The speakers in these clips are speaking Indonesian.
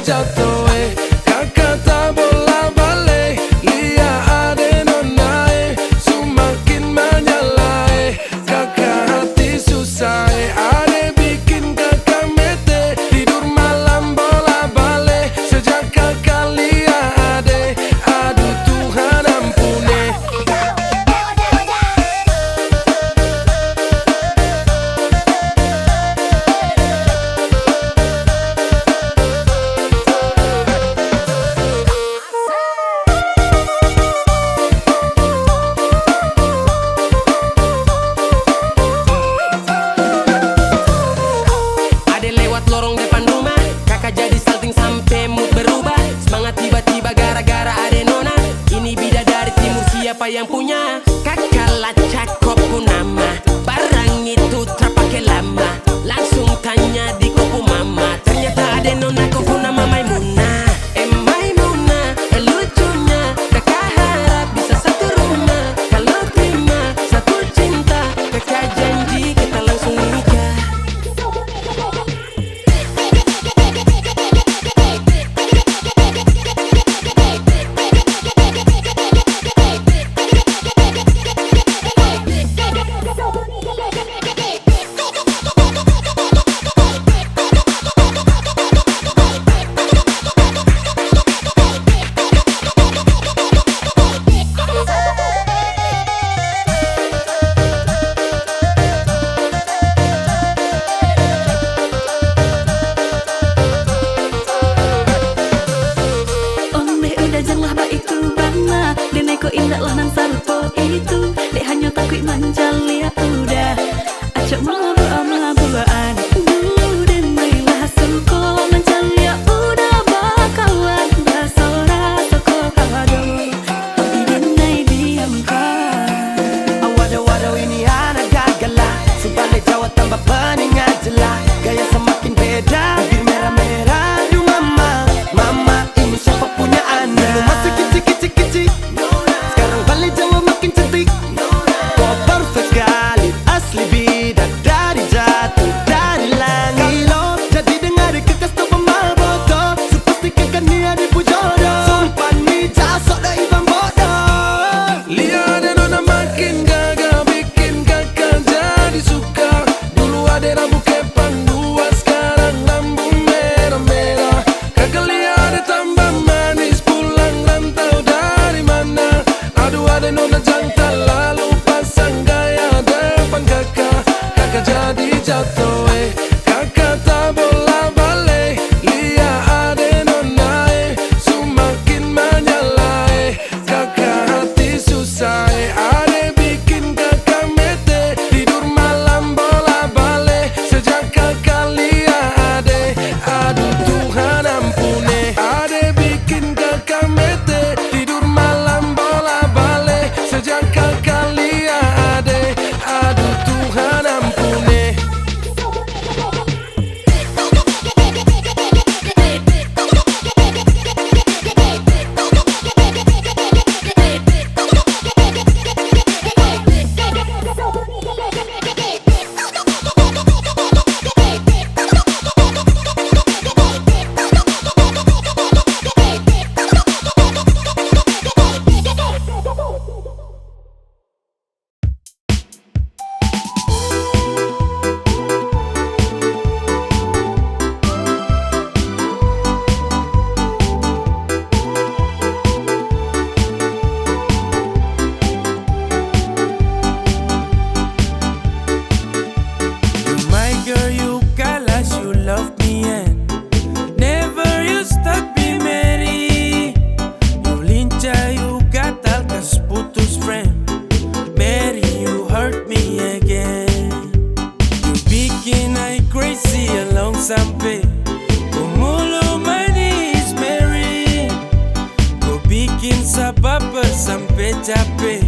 jatuh, kakak tak bola balik. Lihat ade nona, semakin menyala, kakak hati susah, ade bikin kakak mete. Tidur malam bola balik, sejak kakak lihat ade, aduh Tuhan ampuni. Ade lewat lorong depan rumah, kakak jadi salting sampai mood berubah. Semangat tiba-tiba gara-gara ade nona. Ini bidadari timur siapa yang punya? Kakak lacak kopu nama, barang itu terpakai lama. Langsung tanya di kopu mama, ternyata ade nona kopu nama Maimunah. Maimunah, lucunya kakak harap bisa satu rumah. Kalau terima satu cinta, kakak janji kita langsung nikah. Ondeh udah janganlah ba itu bana, dene ko indah lah nang sarupo itu. Dek hanya takut manjali ya udah, acak mabu-mabuan. Dene lah suko manjali ya udah, bakawan basora toko kado. Tapi dene diam kan. Waduh ini anak gagal lah, sebalik Jawa tambah peningan jelas. Gaya semakin beda, bibir merah-merah. Aduh mama ini siapa punya anak? Dulu masih kicik-kicik, sekarang balik Jawa makin cantik. Kok perfect sekali, asli bidadari jatuh dari langit. Kalau jadi dengar kekas tu pemabodoh, sepastikan kan dia dipujodoh. Sumpah ni jasok dah ibang bodoh. Lihat ada nona makin gagal, bikin kakak jadi suka. Dulu ada rambut kepang dua, sekarang rambut merah-merah. Kakak lihat ada tambah manis, pulang rantau dari mana? Aduh ada nona jantan, lalu pasang gaya depan kakak. Kakak jadi jatuh, kakak tak bola balik. Lihat ada nona, semakin menyala, kakak hati susah, ade bikin kakak mete. Tidur malam bola balik, sejak kakak lihat ade, aduh Tuhan ampuni. Ade bikin kakak mete, tidur malam bola balik, sejak kakak lihat ade, aduh Tuhan ampuni. My girl, you galas, you love me and never you stop be merry. You lincah, you gatal, kas putus friend. Mary, you hurt me again. You bikin I crazy along sampai Kumulu manis Mary. Kau bikin sabab sampai capek,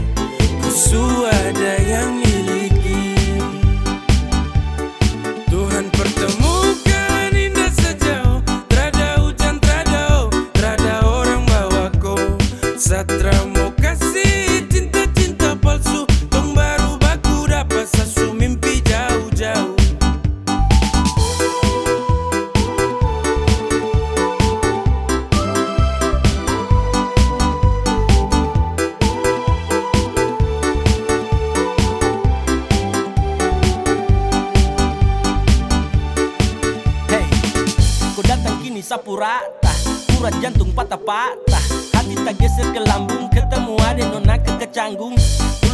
kusu ada yang miliki. Tuhan pertemukan indah sejauh, terada hujan, terada orang bawa kau. Satra mau kasih cinta-cinta palsu, tong baru baku dapat sasu mimpi jauh-jauh. rata, urat jantung patah-patah, hati tak geser ke lambung, ketemu ada nona kecanggung.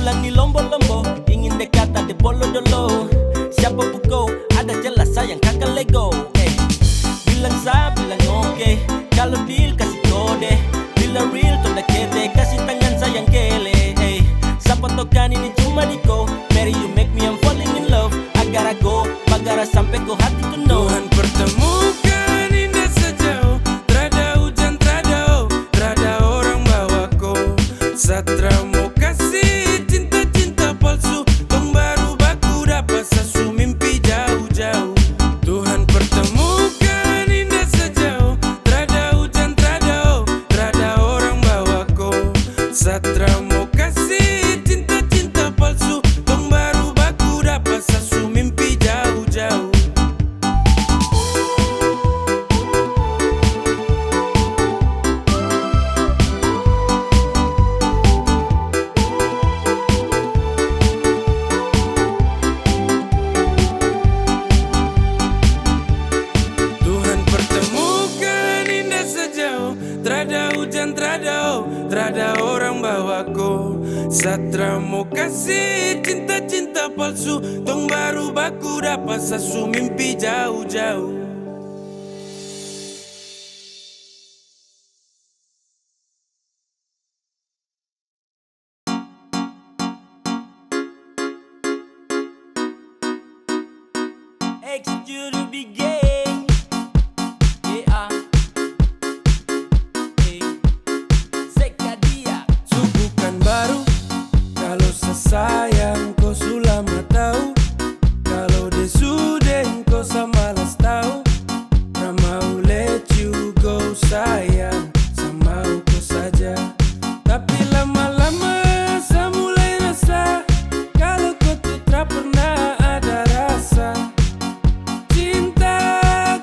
Ulangi lombo-lombo, ingin dekat ada bolo-dolo. Siapa pukau, ada jelas sayang kakak lego. Bilang sa, bilang oke, kalau deal kasih kode. Bila real, toda kete, kasih tangan sayang kele. Siapa tokan ini cuma diko. Mary you make me I'm falling in love. Agar aku, bagara sampai ko hati to know. Tuhan pertemukan indah sejauh, terada hujan, terada orang bawa ko. Satra mau kasih cinta-cinta palsu, tong baru baku dapat sesu mimpi jauh-jauh. Tuhan pertemukan indah sejauh, terada hujan, terada orang bawa ko. Satra mau kasih cinta-cinta palsu, tong baru baku dapat sesu mimpi jauh-jauh. Tuhan pertemukan indah sejauh, terada hujan, terada orang bawa ko. Satra mau kasih cinta-cinta palsu, tong baru baku dapat sesu mimpi jauh-jauh. X to be gay. Yeah. Sekadia. Subukan baru, kalau sesayang kau sulama tahu. Kalau desuden kau samalas tahu. Ramau let you go sayang, samau kau saja. Tapi lama-lama saya mulai rasa, kalau kau tuh tak pernah ada rasa. Cinta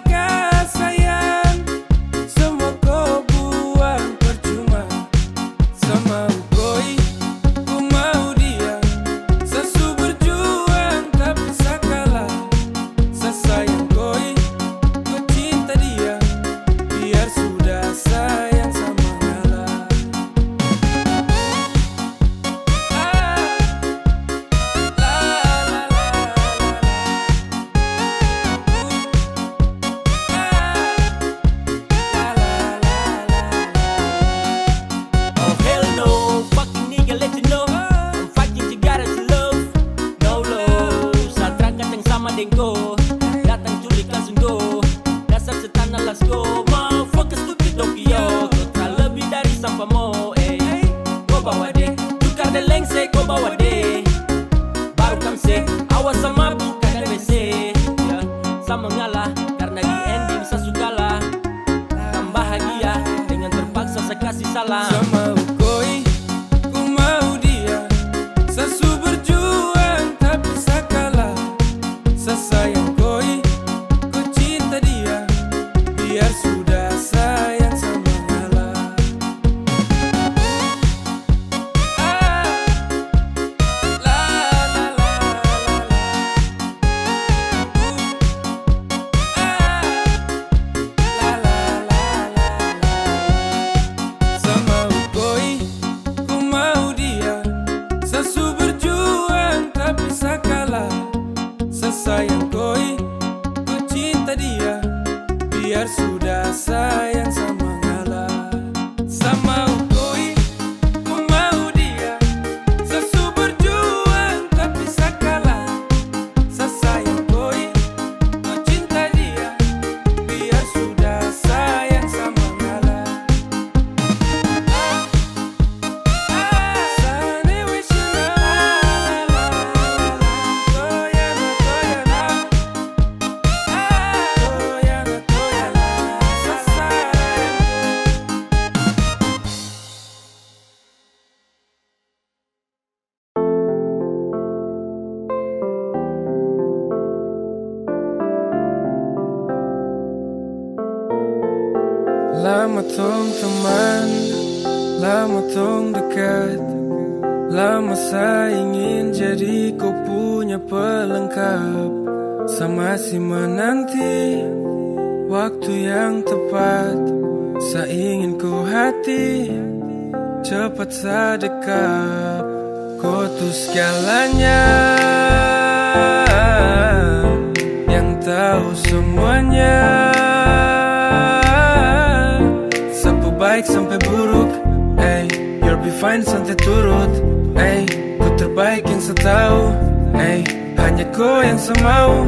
kah sayang, semua kau buang percuma. Sama koi, ku mau dia. Sesu berjuang tapi sakalah. Sesayang koi, ku cinta dia. Biar sudah sayang sama ngalah. Oh hell no, fucking nigga let you know I'm fighting together to love. No love, Satra katang sama dengko. Datang culik langsung go. Dasar setan let's go. Motherfucker stupid Tokyo. Kau tak lebih dari sampah mo. Kau bawa deh, tukar de lengse kau bawa deh. Baru kamse, awas sama bukan dan WC. Ya, sama ngalah karena di ending saya sukalah. Tambah bahagia dengan terpaksa saya kasih salam. Sama koi, ku mau dia. Sesu berjuang tapi sakalah. Sesayang koi, ku cinta dia. Biar sudah sayang sama ngalah. Sama koi, ku mau dia. Sesu berjuang tapi sakalah. Sesayang koi, ku cinta dia. Biar sudah sayang sama ngalah. Sama koi, ku mau dia. Sesu berjuang tapi sakalah. Sesayang koi, ku cinta dia. Biar sudah sayang sama ngalah. Sane wishina, toyana, sesayang. Lama tong teman, lama tong dekat. Lama saya ingin jadi kau punya pelengkap. Sama si menanti Waktu yang tepat, saya ingin ku hati cepat sedekap. Kau tuh segalanya, yang tahu semuanya. Sapu baik sampai buruk, you'll be fine santai turut. Ku terbaik yang saya tahu, hanya kau yang saya mau,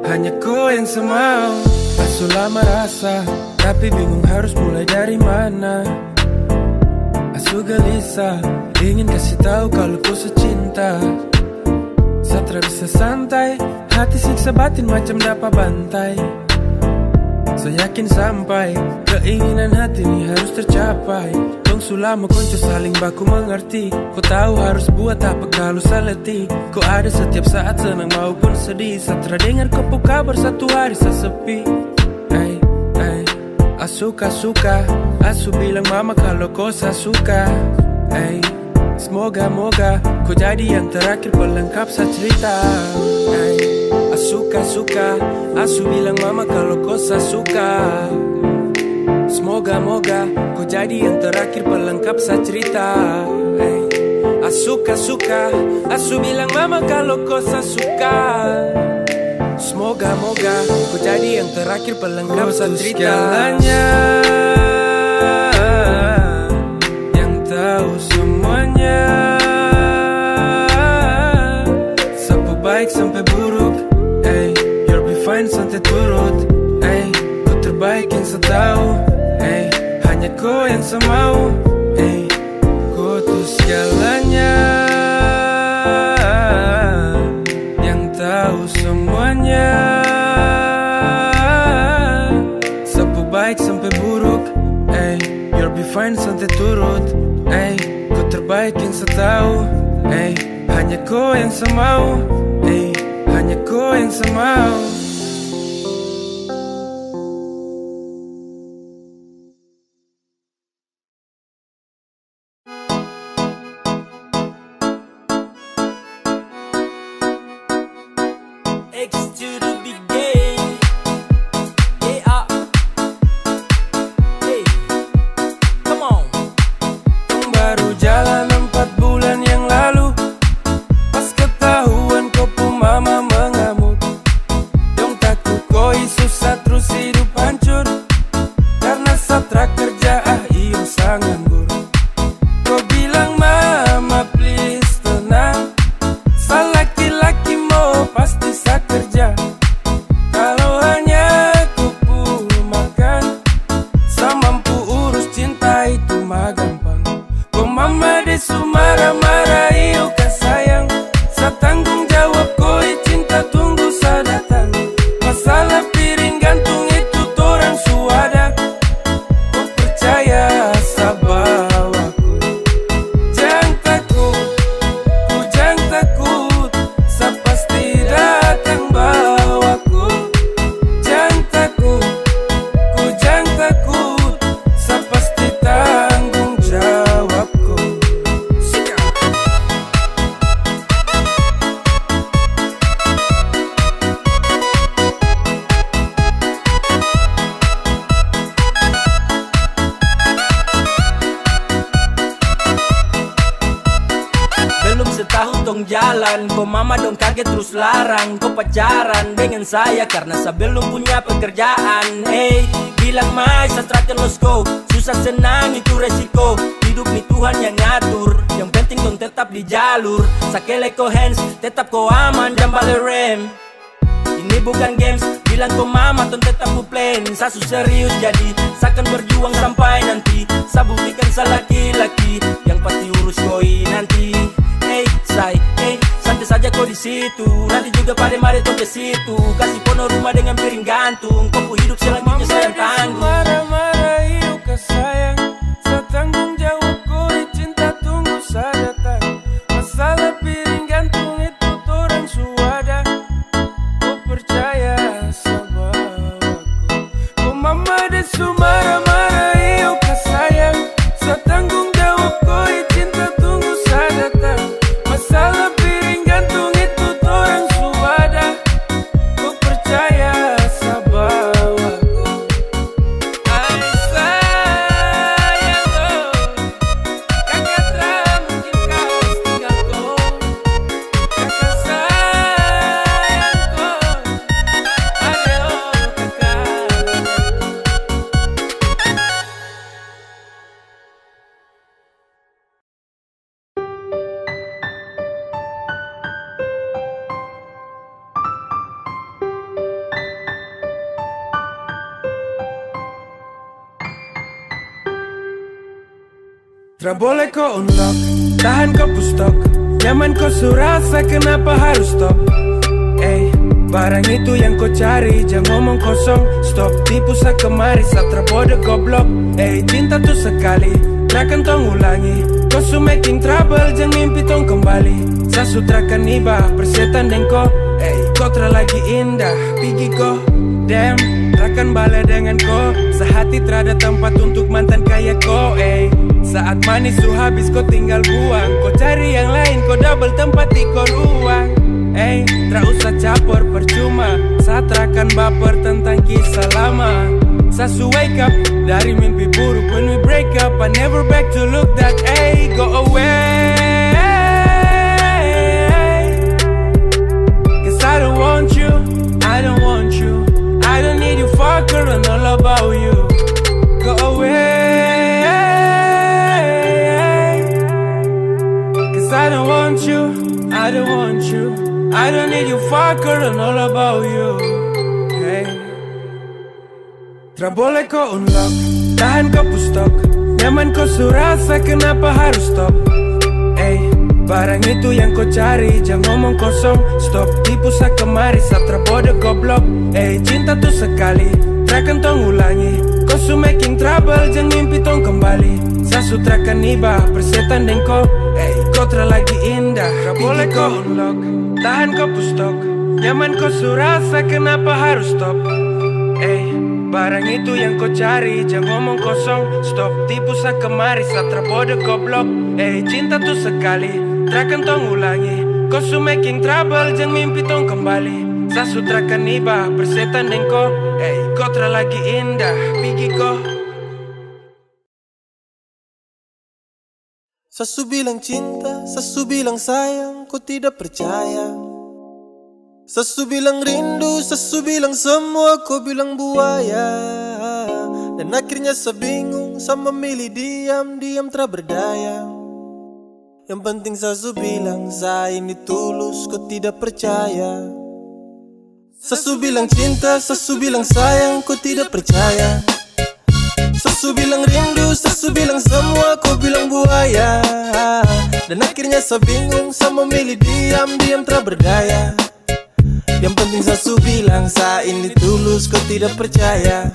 hanya kau yang saya mau. Asu lama rasa, tapi bingung harus mulai dari mana. Asu gelisah, ingin kasih tahu kalau ku secinta. Satra bisa santai, hati siksa batin macam dapat bantai. Saya yakin sampai, keinginan hati ini harus tercapai. Dong sulama konco saling baku mengerti. Kau tahu harus buat apa kalau saleti. Kau ada setiap saat senang maupun sedih. Satra dengar kau kabar satu hari sesepi. Suka, asu bilang mama kalau kau suka. Semoga kau jadi yang terakhir pelengkap sa cerita. Suka, asu bilang mama kalau kau suka. Semoga kau jadi yang terakhir pelengkap sa cerita. Suka, asu bilang mama kalau kau suka. Semoga kau jadi yang terakhir pelengkap sa cerita. Segalanya, yang tahu semuanya. Sapu baik sampai buruk, you'll be fine santai turut. Kau terbaik yang saya tahu, hanya kau yang saya mau. Kau tuh segalanya, yang tahu semuanya. Sapu baik sampai buruk, you'll be fine santai turut. Kau terbaik yang saya tahu, hanya kau yang saya mau, hanya kau yang saya mau. X to the big game. Yeah. Hey, come on. Baru jalan 4 bulan yang lalu, pas ketahuan kau pun mama mengamuk. Dong takut kau susah terus hidup hancur, karena Satra kerja iyo sang nganggur. Kau bilang mama please tenang, sa laki-laki mau pasti sa kerja. Kalau hanya ku pun makan, sa mampu urus cinta itu mah gampang. Kau mama desu marah-marah iyo kan sayang, sa tanggung jawab kau cinta tunggu sa datang. Masalah piring gantung itu torang suada, kau percaya sa bawaku. Jangan takut, ku jangan takut, sa pasti datang bawaku. Jangan takut, ku jangan takut, sa pasti tanggung jawabku. Belum setahun tong jalan, kau mama dong kaget terus larang. Kau pacaran dengan saya karena saya belum punya pekerjaan. Hey, bilang mai Satra kan let's go. Susah senang itu resiko, hidup nih Tuhan yang ngatur. Yang penting dong tetap di jalur. Sakele ko hands, tetap ko aman dan balik rem. Ini bukan games, bilang kau mama ton tetap ku plan. Sasu serius jadi, sakan berjuang sampai nanti. Sa buktikan sa laki-laki, yang pasti urus koi nanti. Hey, santai saja kau di situ. Nanti juga pada mari tong ke situ. Kasih pono rumah dengan piring gantung. Kau pu hidup selanjutnya saya tanggung. Marah-marah iyo kan sayang, sa tanggung jawab kau cinta tunggu sa datang. Masalah piring gantung itu torang suada, kau percaya sa bawaku. Kau mama desu marah-marah iyo kan sayang, sa tanggung jawab kau cinta tunggu sa datang. Masalah piring gantung itu torang suada, kau percaya sa bawaku. Tra boleh kau unlock, tahan kau pustok. Nyaman kau surasa, kenapa harus stop? Barang itu yang kau cari, jangan ngomong kosong. Stop tipu sa kemari, satra bodoh goblok. Cinta tuh sekali, takkan tong ulangi. Kau su making trouble, jangan mimpi tong kembali. Sa sutrakan iba, persetan dan kau. Kau lagi indah, pergi kau. Damn, takkan balik dengan kau. Sehati terada tempat untuk mantan kayak kau. Saat manis su habis kau tinggal buang. Kau cari yang lain, kau double tempat ikut ruang. Tak usah caper percuma. Saat akan baper tentang kisah lama. Sasu wake up dari mimpi buruk. When we break up, I never back to look that. Go away. Cause I don't want you, I don't want you. I don't need you, fucker, and all about you. Go away. Cause I don't want you, I don't want you. I don't need you, fucker, and all about you. Tra boleh kau unlock, tahan kau pustok. Nyaman kau surasa, kenapa harus stop? Barang itu yang kau cari, jangan ngomong kosong. Stop tipu sa kemari, satra bodoh goblok. Cinta tuh sekali, takkan tong ulangi. Kau su making trouble, jangan mimpi tong kembali. Sa sutrakan iba, persetan dan kau. Kau lagi indah, tra boleh kau unlock, tahan kau pustok. Nyaman kau surasa, kenapa harus stop? Barang itu yang kau cari, jangan ngomong kosong. Stop tipu sa kemari, satra bodoh goblok. Cinta tuh sekali, takkan tong ulangi. Kau su making trouble, jangan mimpi tong kembali. Sa sutrakan iba, persetan dan kau. Kau lagi indah, pergi kau. Sasu bilang cinta, sasu bilang sayang, kau tidak percaya. Sasu bilang rindu, sasu bilang semua, kau bilang buaya. Dan akhirnya saya bingung, saya memilih diam-diam tak berdaya. Yang penting sasu bilang, saya ini tulus, kau tidak percaya. Sasu bilang cinta, sasu bilang sayang, kau tidak percaya. Sasu bilang rindu, sasu bilang semua, kau bilang buaya. Dan akhirnya saya bingung, saya memilih diam-diam tak berdaya. Yang penting sasu bilang, saya ini tulus, kau tidak percaya.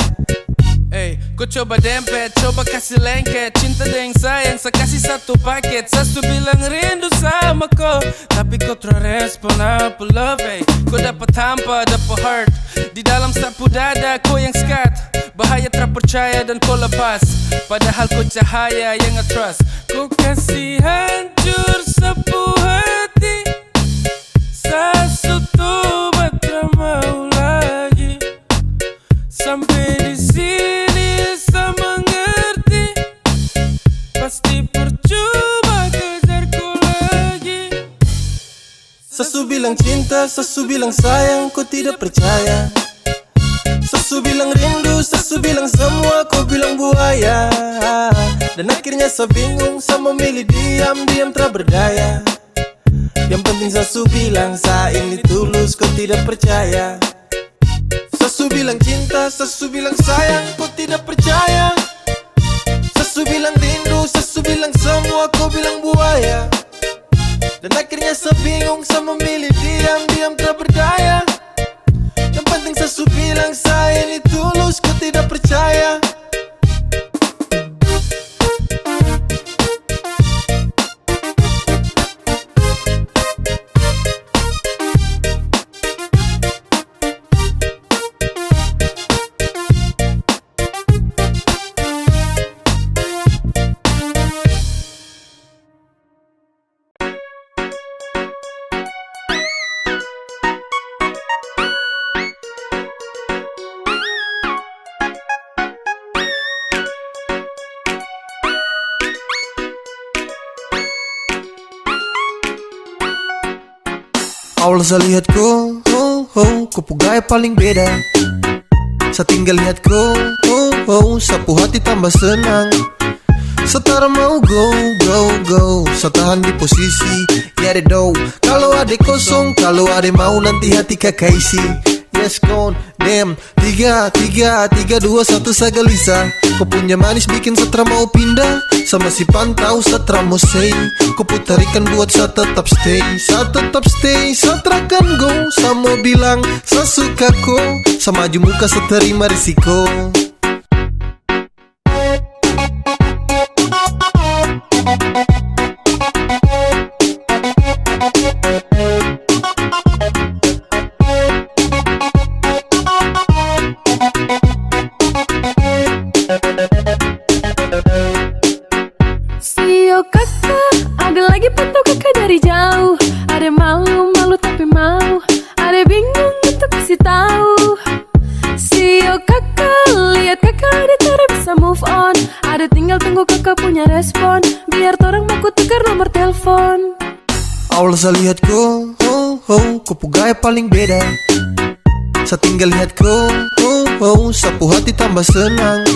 Kau coba dempet, coba kasih lengket. Cinta dengan sayang, saya kasih satu paket. Sasu bilang rindu sama kau, tapi kau respon apa love. Kau dapat hampa, dapat hurt. Di dalam sapu dada, kau yang skat. Bahaya tak percaya dan kau lepas. Padahal kau cahaya yang nge-trust. Kau kasih hancur sapu hati. Sasu tuh tak mau lagi. Sampai di sini saya mengerti. Pasti percuma kejar kau lagi. Sasu bilang cinta, sasu bilang sayang, kau tidak percaya. Sasu bilang rindu, sasu bilang semua, kau bilang buaya. Dan akhirnya saya bingung, saya memilih diam-diam tak berdaya. Yang penting sasu bilang, saya ini tulus, kau tidak percaya. Sasu bilang cinta, sasu bilang sayang, kau tidak percaya. Sasu bilang rindu, sasu bilang semua, kau bilang buaya. Dan akhirnya saya bingung, saya memilih diam-diam tak berdaya. Yang penting sasu bilang, saya ini tulus, kau tidak percaya. Awal saya lihat kau, kau gaya paling beda. Saya tinggal lihat kau, sapu hati tambah senang. Setara mau go, saya tahan di posisi, get it do. Kalau ada kosong, kalau ada mau nanti hati kakak isi. Yes gone, damn. 3, 2, 1 saya gelisah. Kau punya manis bikin Satra mau pindah. Sama si pantau Satra mau say. Kau putarikan buat saya tetap stay. Saya tetap stay, Satra kan go. Saya mau bilang, saya suka kau. Sama maju muka saya terima risiko. Sio kakak, ada lagi pantau kakak dari jauh. Ada malu-malu tapi mau, ada bingung untuk kasih tahu. Sio kakak, lihat kakak ada cara bisa move on. Ada tinggal tunggu kakak punya respon. Biar torang mau tukar nomor telepon. Awal saya lihat kau, kau gaya paling beda. Saya tinggal lihat kau, sapu hati tambah senang.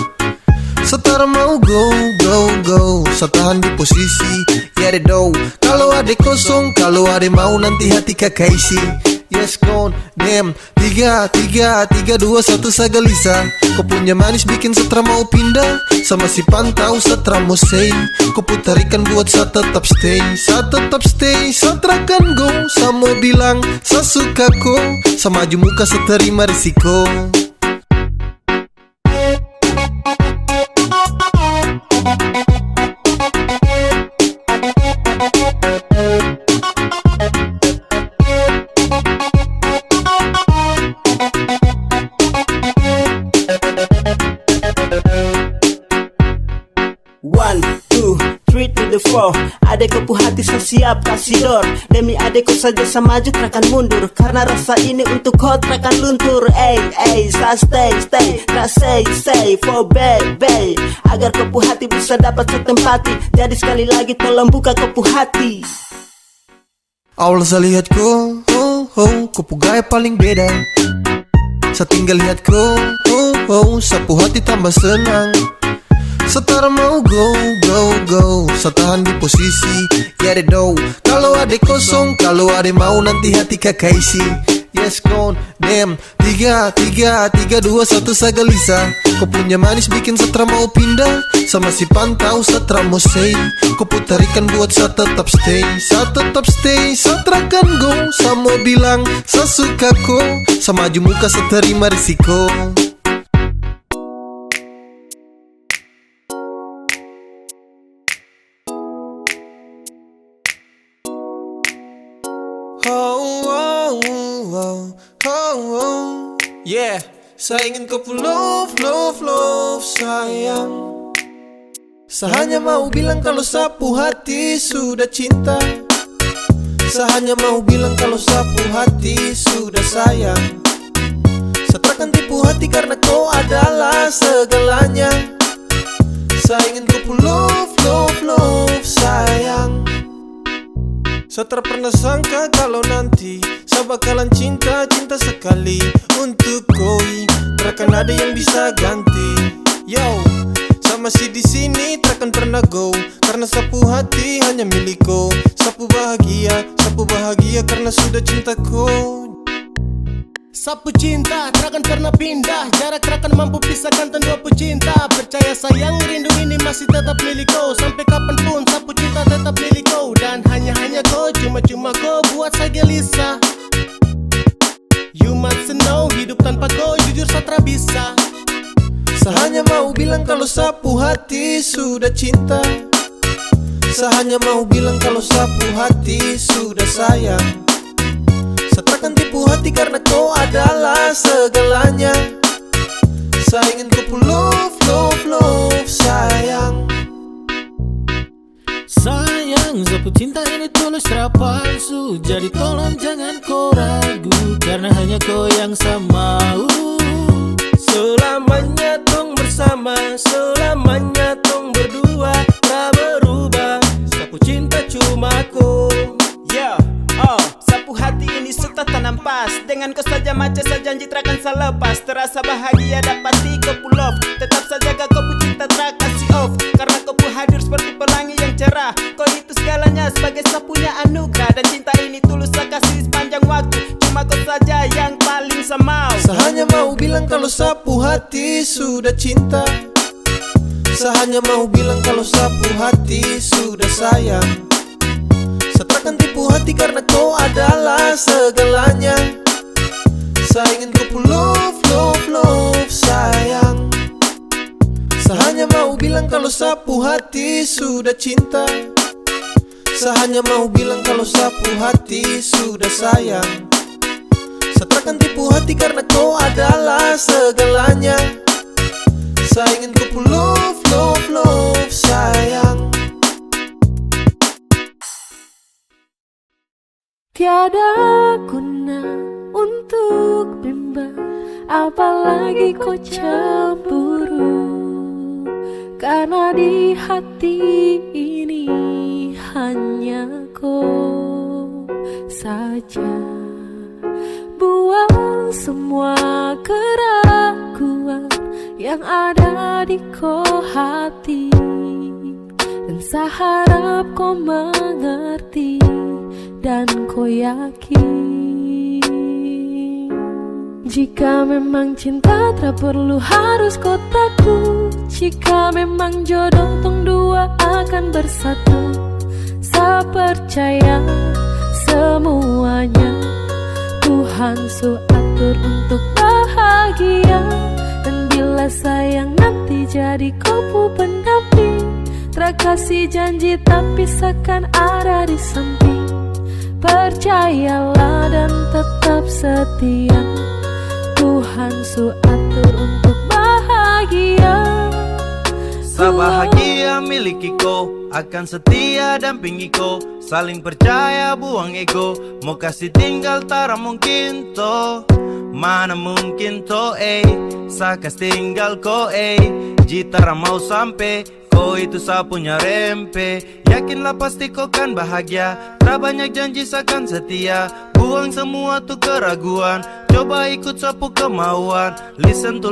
Setara mau go, saya tahan di posisi. Ya deh do, kalau ada kosong, kalau ada mau nanti hati kakak isi. Yes gone, damn. 3, 2, 1 saya gelisah. Kau punya manis bikin Satra mau pindah. Sama si pantau Satra mau say. Kau putarikan buat saya tetap stay. Saya tetap stay, Satra kan go. Saya mau bilang, saya suka kau. Sama maju muka saya terima risiko. One, two, three to the four. Adekku hati saya siap kasih door. Demi adekku saja saya maju takkan mundur. Karena rasa ini untuk kau takkan luntur. Saya stay, tak say for baby. Agar kepu hati bisa dapat setempati. Jadi sekali lagi tolong buka kepu hati. Awal saya lihat kau, kau gaya paling beda. Saya tinggal lihat kau, sapu hati tambah senang. Setara mau go, saya tahan di posisi. Ya deh do, kalau ada kosong, kalau ada mau nanti hati kakak isi. Yes gone, damn. 3, 2, 1 saya gelisah. Kau punya manis bikin Satra mau pindah. Sama si pantau Satra mau say. Kau putarikan buat saya tetap stay. Saya tetap stay, Satra kan go. Saya mau bilang, saya suka kau. Sama maju muka saya terima risiko. Yeah, saya ingin kau love sayang. Saya hanya mau bilang kalau sapu hati sudah cinta. Saya hanya mau bilang kalau sapu hati sudah sayang. Saya takkan tipu hati karena kau adalah segalanya. Saya ingin kau love sayang. Saya tak pernah sangka kalau nanti saya bakalan cinta sekali untuk koi. Takkan ada yang bisa ganti. Yo, saya masih di sini takkan pernah go. Karena sapu hati hanya milikku. Sapu bahagia karena sudah cintaku. Sapu cinta takkan pernah pindah. Jarak takkan mampu pisahkan dua pecinta. Percaya sayang rindu ini masih tetap milikku. Sampai kapanpun sapu cinta tetap milikku. Dan hanya kau, cuma kau buat saya gelisah. You must know, hidup tanpa kau jujur Satra bisa. Saya hanya mau bilang kalau sapu hati sudah cinta. Saya hanya mau bilang kalau sapu hati sudah sayang. Saya takkan tipu hati karena kau adalah segalanya. Saya ingin kau love sayang. Sayang, sapu cinta ini tulus tak palsu. Jadi tolong jangan kau ragu. Karena hanya kau yang saya mau. Selamanya tong bersama, selamanya tong berdua. Tak berubah, sapu cinta cuma kau. Sapu hati ini sudah tanam pas. Dengan kau saja macam saya janji takkan saya lepas. Terasa bahagia dapati kau pull off. Tetap saja kau cinta tak kasih off. Karena kau hadir seperti pelangi yang cerah. Kau itu segalanya sebagai sapunya anugerah. Dan cinta ini tulus saya kasih sepanjang waktu. cuma kau saja yang paling samau. Saya hanya mau bilang kalau sapu hati sudah cinta. Saya hanya mau bilang kalau sapu hati sudah sayang. Saya takkan tipu hati karena kau adalah segalanya. Saya ingin kau love, love, love, sayang. Saya hanya mau bilang kalau sapu hati sudah cinta. Saya hanya mau bilang kalau sapu hati sudah sayang. Saya takkan tipu hati karena kau adalah segalanya. Saya ingin kau love, love, love, sayang. Tiada guna untuk bimbang, apalagi kau cemburu. Karena di hati ini hanya kau saja. Buang semua keraguan yang ada di kau hati, dan saya harap kau mengerti dan kau yakin. Jika memang cinta tak perlu harus kau takut. Jika memang jodoh tong dua akan bersatu, saya percaya semuanya Tuhan su atur untuk bahagia. Dan bila sayang nanti jadi kau pendamping, terkasih janji tapi seakan ada di samping. Percayalah dan tetap setia, Tuhan su atur untuk bahagia. Sabahagia miliki ko, akan setia dampingi ko. Saling percaya buang ego, mau kasih tinggal tara mungkin to. Mana mungkin to sa kasih tinggal ko jitara mau sampai, ko itu sa punya rempe. Yakinlah pasti kau kan bahagia, tak banyak janji sakan setia. Buang semua tuh keraguan, coba ikut sapu kemauan. Listen to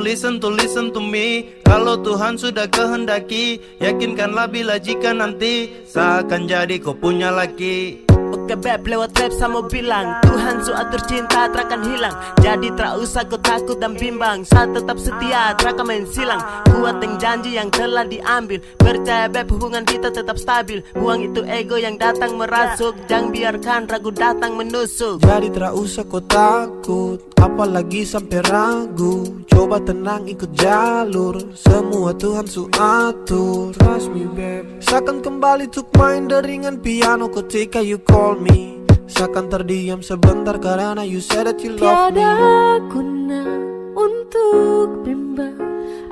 me. Kalau Tuhan sudah kehendaki, yakinkanlah bila jika nanti seakan jadi kau punya laki. Oke beb, lewat rap saya mau bilang, Tuhan su atur cinta terakan hilang. Jadi tak usah kau takut dan bimbang, saya tetap setia terakan main silang. Kuat yang janji yang telah diambil, percaya beb hubungan kita tetap stabil. Buang itu ego yang datang merasuk, jangan biarkan ragu datang menusuk. Jadi tak usah kau takut, apalagi sampai ragu. Coba tenang ikut jalur, semua Tuhan su atur. Trust me babe. Seakan kembali tuk main deringan piano ketika you call me. Seakan terdiam sebentar karena you said that you love me. Tiada guna untuk bimbang,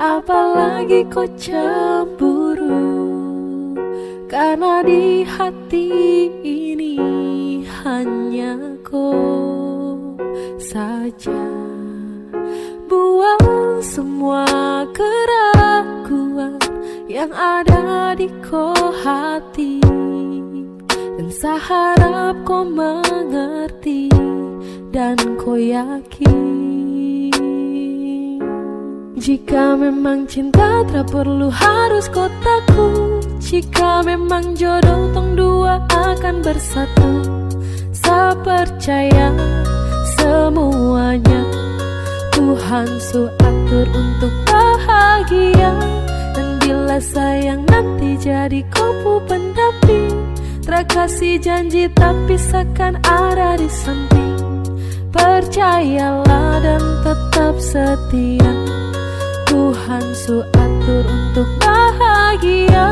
apalagi kau cemburu. Karena di hati ini hanya kau saja. Buang semua keraguan yang ada di kau hati, dan saya harap kau mengerti dan kau yakin. Jika memang cinta tak perlu harus kau takut. Jika memang jodoh tong dua akan bersatu, saya percaya semuanya Tuhan su atur untuk bahagia. Dan bila sayang nanti jadi kau pendamping, terkasih janji tapi seakan ada di samping. Percayalah dan tetap setia, Tuhan su atur untuk bahagia.